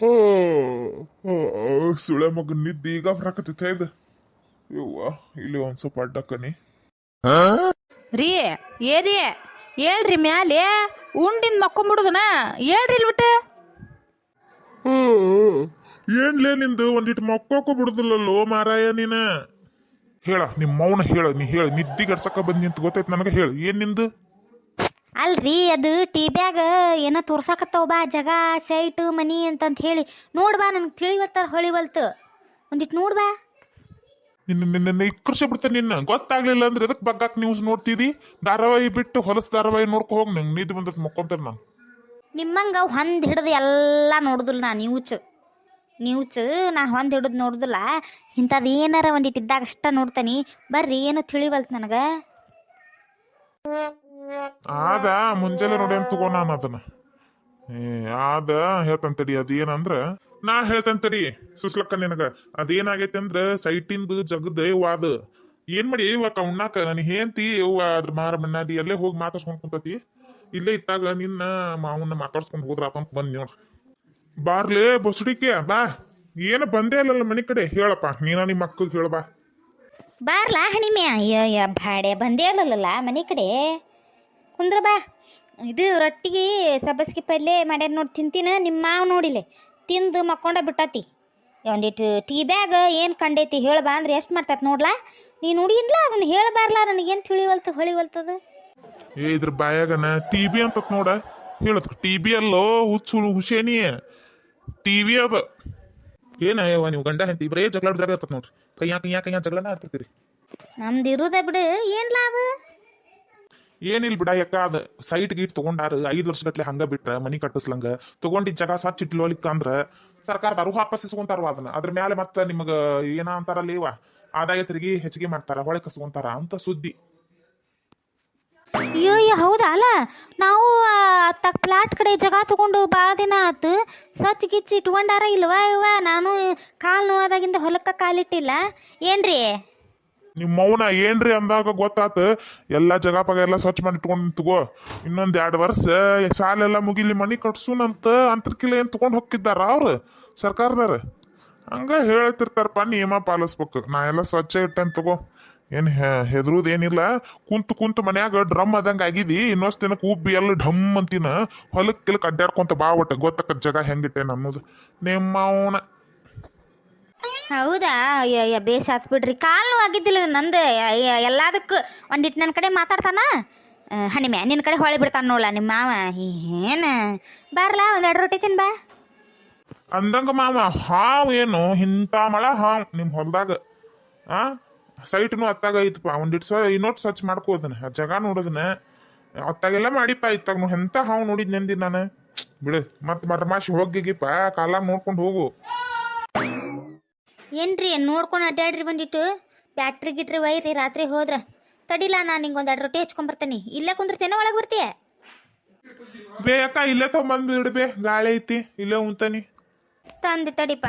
ಓ ಸುಳೆ ಮಗ ನಿದ್ದೆ ಈಗ ಬರಾಕತ್ತೈತೆ ಇದು. ಯವ್ವ ಇಲ್ಲಿ ಒಂದ್ ಸ್ವಲ್ಪ ಅಡ್ಡಕ್ಕನಿ. ರೀ ಏರಿ ಹೇಳ್ರಿ ಮ್ಯಾಲೆ ಉಂಡಿಂದ ಮಕ್ಕೊಂಬಿಡುದನ ಹೇಳ್ರಿ ಇಲ್ಲಿ ಬಿಟ್ಟು. ಏನ್ಲೇ ನಿಂದು ಒಂದಿಟ್ಟು ಮಕ್ಕೋಕೊ ಬಿಡುದಿಲ್ಲಲ್ಲೋ ಮಾರಾಯ ನೀನ. ಹೇಳ ನಿಮ್ಮ ಮೌನ ಹೇಳ, ನೀ ಹೇಳ ನಿದ್ದಿ ಗಡ್ಸಕ್ಕ ಬಂದಿ ಅಂತ ಗೊತ್ತೈತ್ ನನಗೆ. ಹೇಳ ಏನ್ ನಿಂದು? ಅಲ್ರಿ ಅದು ಟಿ ಬ್ಯಾಗ್ ಏನೋ ತೋರ್ಸಾಕತ್ತಾವ ಬಾ, ಜಗ ಸೈಟ್ ಮನಿ ಅಂತಂತ ಹೇಳಿ ನೋಡ್ಬಾ, ನನಗೆ ತಿಳಿವತ್ತ ಹೊಳಿವಲ್ತು, ಒಂದಿಟ್ಟು ನೋಡ್ಬಾ. ನಿನ್ನ ಇಕ್ಕರ್ಷ ಬಿಡ್ತಾನೆ ನಿನ್ನ. ಗೊತ್ತಾಗ್ಲಿಲ್ಲ ಅಂದ್ರೆ ಎದಕ್ ಬಗ್ಗಾಕ್ ನ್ಯೂಸ್ ನೋಡ್ತಿದಿ? ಧಾರಾವಾಹಿ ಬಿಟ್ಟು ಹೊಲಸ್ ಧಾರಾವಾಹಿ ನೋಡ್ಕೊ ಹೋಗಿ. ನಂಗೆ ನಿದ್ದೆ ಬಂದತ್ ಮಕ್ಕೊಂತಾರೆ ನಾನು. ನಿಮ್ಮಂಗ ಹೊಂದ್ ಹಿಡ್ದು ಎಲ್ಲ ನೋಡುದಿಲ್ಲ ನಾ. ನ್ಯೂಚ್ ನಾ ಹೊಂದ್ ಹಿಡಿದು ನೋಡುದಿಲ್ಲ. ಇಂಥದ್ದು ಏನಾರ ಒಂದಿಟ್ಟು ಇದ್ದಾಗ ಅಷ್ಟ ನೋಡ್ತಾನಿ. ಬರ್ರಿ, ಏನು ತಿಳಿವಲ್ತು ನನಗೆ. ಆದ ಮುಂಜಾನೆ ನೋಡಿ ಅಂತ ತಗೋ ನಾನು ಅದನ್ನ. ಆದ ಹೇಳ್ತಂತಡಿ. ಅದೇನಂದ್ರ ನಾ ಹೇಳ್ತಂತಡಿ ಸುಸ್ಲಕ್ಕ ನಿನಗ. ಅದೇನಾಗೈತೆ ಅಂದ್ರ ಸೈಟಿಂದು ಜಗದ ವಾದ. ಏನ್ ಮಾಡಿ ಇವಾಗ ಉಣ್ಣಾಕ ನನ್ ಹೇಂತಿ ಅದ್ರ ಮಾರ ಮನ್ನಾಡಿ ಎಲ್ಲೇ ಹೋಗಿ ಮಾತಾಡ್ಸ್ಕೊಂಡ್ ಕುಂತತಿ. ಇಲ್ಲೇ ಇತ್ತಾಗ ನಿನ್ನ ಮಾವನ್ನ ಮಾತಾಡ್ಸ್ಕೊಂಡ್ ಹೋದ್ರ ಅಂತ ಬಂದ್ ನೋಡ್. ಬಾರ್ಲೇ ಬಸುಡಿಕೆ ಬಾ. ಏನು ಬಂದೇ ಅಲ್ಲಲ್ಲ ಮನಿ ಕಡೆ. ಹೇಳಪ್ಪ ನೀನ ನಿಮ್ಮ ಅಕ್ಕಗ್ ಹೇಳಬಾ. ಬಾರ್ಲಾ ಹಣಿಮೆ. ಅಯ್ಯ ಬಾಡೆ ಬಂದೇ ಇಲ್ಲಲ್ಲ ಮನೆ ಕಡೆ. ಕುಂದ್ರ ಬಾ. ಇದು ರೊಟ್ಟಿಗೆ ಸಬ್ಬಸ್ಗೆ ಪಲ್ಯ ಮಾಡ್ಯಾರ ನೋಡಿ, ತಿಂತೀನ. ನಿಮ್ಮ ಮಾವು ನೋಡಿಲೆ ತಿಂದು ಮಕ್ಕೊಂಡ ಬಿಟ್ಟತಿ. ಒಂದಿಟ್ಟು ಟೀ ಬ್ಯಾಗ್ ಏನು ಕಂಡೈತಿ ಹೇಳಬಾ ಅಂದ್ರೆ ಎಷ್ಟು ಮಾಡ್ತೈತಿ ನೋಡ್ಲಾ. ನೀ ನೋಡಿನ್ಲ ಅದನ್ನ ಹೇಳಬಾರ್ಲಾ. ನನಗೇನು ತಿಳಿವಲ್ತು ಹೊಳಿವಲ್ತದ. ಇದ್ರ ಬಾಯಾಗನ ಟಿ ಬಿ ಅಂತ ನೋಡ. ಹೇಳತ್ ಟಿ ಬಿ ಅಲ್ಲೋ ಹುಷೇನಿ. ಟಿವಿ ಅದ. ಏನಯ್ಯವ ನೀವು ಗಂಡ ಹೆಂಡತಿ ಬರೇ ಜಗಳಾಡ್ದಾಗ ಇರ್ತದ ನೋಡ್ರಿ. ಕೈಯಾ ಜಗಳನ ಆಡ್ತಿರ್ತೀರಿ. ನಮ್ದು ಇರುದ ಬಿಡು, ಏನು ಲಾಭ? ಏನಿಲ್ ಬಿಡ ಯಾಕ. ಅದ ಸೈಟ್ ಗೀಟ್ ತಗೊಂಡಾರ 5 ವರ್ಷ ಗಟ್ಲೆ ಹಂಗ ಬಿಟ್ರ ಮನಿ ಕಟ್ಟಿಸ್ಲಂಗ ತಗೊಂಡಿದ್ ಜಾಗ ಸ್ವಚ್ಛ ಇಟ್ಲೋಲಿಕ್ಕ ಅಂದ್ರ ಸರ್ಕಾರದವರು ವಾಪಸ್ ಇಸ್ಕೊಂತಾರ ಅದನ್ನ. ಅದ್ರ ಮ್ಯಾಲೆ ಮತ್ತ ನಿಮಗ ಏನ ಅಂತಾರಲ್ಲ ಇವ ಆದಾಯ ತೆರಿಗೆ ಹೆಚ್ಚಿಗೆ ಮಾಡ್ತಾರ, ಹೊಳೆ ಕಸ್ಕೊಂತಾರ ಅಂತ ಸುದ್ದಿ. ಅಯ್ಯೋ ಹೌದಾ ಅಲ್ಲ. ನಾವು ಪ್ಲಾಟ್ ಕಡೆ ಜಾಗ ತಗೊಂಡು ಭಾಳ ದಿನ ಆತು. ಸ್ವಚ್ಛ ಗಿಚ್ಚಿ ಇಟ್ಕೊಂಡಾರ ಇಲ್ವಾ ಇವ? ನಾನು ಕಾಲು ನೋವಾದಾಗಿಂದ ಹೊಲಕ್ಕ ಕಾಲಿಟ್ಟಿಲ್ಲ. ಏನ್ರಿ ನಿಮ್ ಮೌನ ಏನ್ರಿ ಅಂದಾಗ ಗೊತ್ತಾತ. ಎಲ್ಲಾ ಜಗ ಪಗ ಎಲ್ಲ ಸ್ವಚ್ಛ ಮಾಡಿ ಇಟ್ಕೊಂಡ್ ತಗೋ. ಇನ್ನೊಂದ್ 2 ವರ್ಷ ಸಾಲೆಲ್ಲ ಮುಗಿಲಿ ಮನಿ ಕಟ್ಸುನಂತ ಅಂತರ್ಕಿಲ್ಲ ಏನ್ ತಗೊಂಡ್ ಹೋಗಿದ್ದಾರ ಅವ್ರು ಸರ್ಕಾರದಾರ. ಹಂಗ ಹೇಳ್ತಿರ್ತಾರಪ್ಪ, ನಿಯಮ ಪಾಲಿಸ್ಬೇಕು. ನಾ ಎಲ್ಲ ಸ್ವಚ್ಛ ಇಟ್ಟೇನ್ ತಗೋ. ಏನ್ ಹೆದರುದ್ ಏನಿಲ್ಲ. ಕುಂತು ಮನ್ಯಾಗ ಡ್ರಮ್ ಆದಂಗ ಆಗಿದಿ. ಇನ್ನೊಂದ್ ದಿನಕ್ಕೆ ಉಬ್ಬಿ ಎಲ್ಲ ಢಮ್ ಅಂತಿನ ಹೊಲಕ್ಕೆಲ್ಲ ಅಡ್ಡಾಡ್ಕೊಂತ ಬಾ. ಒಟ್ಟ ಗೊತ್ತಕ್ಕ ಜಗ ಹೆಂಗಿಟ್ಟೇನ ಅನ್ನೋದು. ನಿಮ್ಮವನ ಹೌದಾ? ಅಯ್ಯ ಬೇಸ್ ಆತ್ ಬಿಡ್ರಿ. ಕಾಲು ಆಗಿದ್ದಿಲ್ಲ ನಂದು. ಎಲ್ಲದಕ್ಕೂ ಒಂದಿಟ್ಟು ನನ್ನ ಕಡೆ ಮಾತಾಡ್ತಾನ. ಹಣಿಮೆ ನಿನ್ನ ಕಡೆ ಹೊಳೆ ಬಿಡ್ತಾನ ನೋಡ್ಲ ನಿಮ್ಮ ಮಾವ. ಏನು ಬಾರ್ಲಾ, 1-2 ರೊಟ್ಟಿ ತಿನ್ ಬಾ. ಅಂದಂಗ ಮಾವ ಹಾವ್ ಏನು ಇಂಥ ಮಳ ಹಾವ್ ನಿಮ್ ಹೊಲ್ದಾಗ. ಸೈಟ್ನು ಅತ್ತಾಗ ಐತಪ್ಪ. ಒಂದಿಟ್ಟು ಇನ್ನೊಟ್ಟು ಸ್ವಚ್ಛ ಮಾಡ್ಕೋದನ ಜಗ ನೋಡೋದನ್ನ. ಅತ್ತಾಗೆಲ್ಲ ಮಾಡಿಪ್ಪ. ಇತ್ತಾಗ ಎಂತ ಹಾವು ನೋಡಿದ್ ನೆಂದಿ ನಾನು. ಬಿಡು ಮತ್ ಮರಮಾಸಿ ಹೋಗಿಗಿಪ್ಪ. ಕಾಲಾಗ ನೋಡ್ಕೊಂಡು ಹೋಗು. ಏನ್ರಿ ನೋಡ್ಕೊಂಡು ಅಡ್ಡಾಡ್ರಿ. ಬಂದಿಟ್ಟು ಫ್ಯಾಕ್ಟ್ರಿ ಗಿಟ್ರಿ ಒಯ್ರಿ ರಾತ್ರಿ ಹೋದ್ರ. ತಡಿಲ್ಲ, ನಾನು ನಿಂಗೆ 1-2 ರೊಟ್ಟಿ ಹೆಚ್ಕೊಂಬರ್ತೀನಿ. ಇಲ್ಲೇ ಕುಂದ್ರತೇನೆ ಒಳಗೆ ಬರ್ತೀಯ? ಬೇ ಅಕ್ಕ ಇಲ್ಲೇ ತಗೊಂಬಂದ್ ಬಿಡ್ಬೇ. ಗಾಳಿ ಐತಿ ಇಲ್ಲೇ ಉಂತಾನಿ. ತಂದೆ ತಡಿಪ.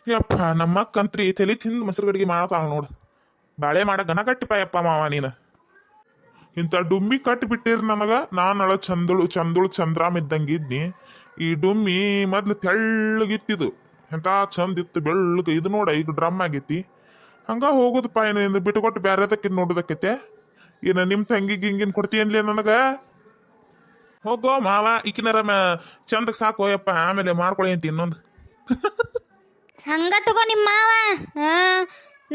ಯಪ್ಪ ನಮ್ಮಕ್ಕಂತ್ರಿ ತಲಿ ತಿಂದು ಮೊಸರು ಗಡಿಗೆ ಮಾಡತಾಳ ನೋಡು. ಬಾಳೆ ಮಾಡ ಗನ ಕಟ್ಟಿಪ ಯಪ್ಪ ಮಾವ ನೀನು. ಇಂಥ ಡುಮ್ಮಿ ಕಟ್ಟಿ ಬಿಟ್ಟಿರಿ ನನಗ. ನಾನಳ ಚಂದುಳು ಚಂದ್ರಾಮ್ ಇದ್ದಂಗಿದ್ನಿ. ಈ ಡುಮ್ಮಿ ಮೊದ್ಲು ತೆಳ್ಳಗಿತ್ತಿದು. ಎಂತ ಚಂದ ಇತ್ತು ಬೆಳ್ಳಗ. ಇದು ನೋಡ ಈಗ ಡ್ರಮ್ ಆಗೈತಿ. ಹಂಗ ಹೋಗುದಪ್ಪ. ಏನು ಬಿಟ್ಟುಕೊಟ್ಟು ಬ್ಯಾರೆದಕ್ಕೆ ನೋಡೋದಕ್ಕೈತೆ. ಏನ ನಿಮ್ ತಂಗಿಗೆ ಹಿಂಗಿನ್ ಕೊಡ್ತೀಯನ್ಲೇ ನನಗ? ಹೋಗೋ ಮಾವ ಈಕಿನಾರ ಚಂದಕ್ ಸಾಕು ಯಪ್ಪ. ಆಮೇಲೆ ಮಾಡ್ಕೊಳ್ಳಿ ಅಂತ ಇನ್ನೊಂದು. ಹಂಗ ತಗೋ ನಿಮ್ಮ ಮಾವ.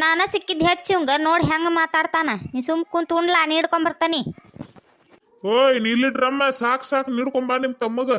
ನಾನ ಸಿಕ್ಕಿದ್ ಹೆಚ್ಚು ಹಂಗ ನೋಡಿ ಹೆಂಗ ಮಾತಾಡ್ತಾನ. ನೀ ಸುಮ್ ಕುಂತ ಉಣ್ಲಾ, ನೀಡ್ಕೊಂಬರ್ತಾನಿ. ಓಯ್ ನೀಲಿ ಡ್ರಮ್ಮ ಸಾಕ್ ನೀಡ್ಕೊಂಬಾ ನಿಮ್ ತಮ್ಮಗ.